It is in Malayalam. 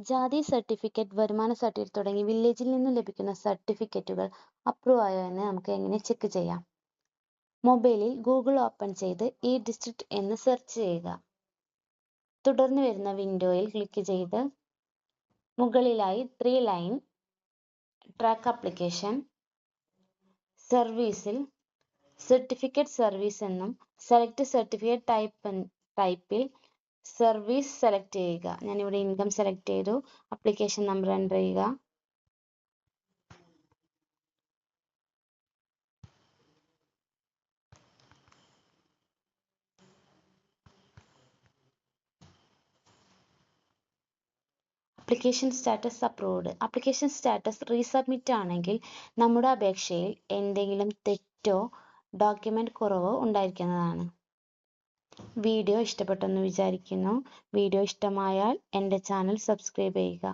ജാതി സർട്ടിഫിക്കറ്റ്, വരുമാന സർട്ടിഫിക്കറ്റ് തുടങ്ങി വില്ലേജിൽ നിന്നും ലഭിക്കുന്ന സർട്ടിഫിക്കറ്റുകൾ അപ്രൂവ് ആയോ എന്ന് നമുക്ക് എങ്ങനെ ചെക്ക് ചെയ്യാം? മൊബൈലിൽ ഗൂഗിൾ ഓപ്പൺ ചെയ്ത് ഇ ഡിസ്ട്രിക്ട് എന്ന് സെർച്ച് ചെയ്യുക. തുടർന്ന് വരുന്ന വിൻഡോയിൽ ക്ലിക്ക് ചെയ്ത് മുകളിലായി 3 ലൈൻ ട്രാക്ക് ആപ്ലിക്കേഷൻ സർവീസിൽ സർട്ടിഫിക്കറ്റ് സർവീസ് എന്നും സെലക്ട് സർട്ടിഫിക്കറ്റ് ടൈപ്പിൽ സർവീസ് സെലക്ട് ചെയ്യുക. ഞാനിവിടെ ഇൻകം സെലക്ട് ചെയ്തു. ആപ്ലിക്കേഷൻ നമ്പർ എൻ്റർ ചെയ്യുക. Application status approved. Application status resubmit ആണെങ്കിൽ നമ്മുടെ അപേക്ഷയിൽ എന്തെങ്കിലും തെറ്റോ ഡോക്യുമെന്റ് കുറവോ ഉണ്ടായിരിക്കുന്നതാണ്. വീഡിയോ ഇഷ്ടപ്പെട്ടെന്ന് വിചാരിക്കുന്നു. വീഡിയോ ഇഷ്ടമായാൽ എൻ്റെ ചാനൽ സബ്സ്ക്രൈബ് ചെയ്യുക.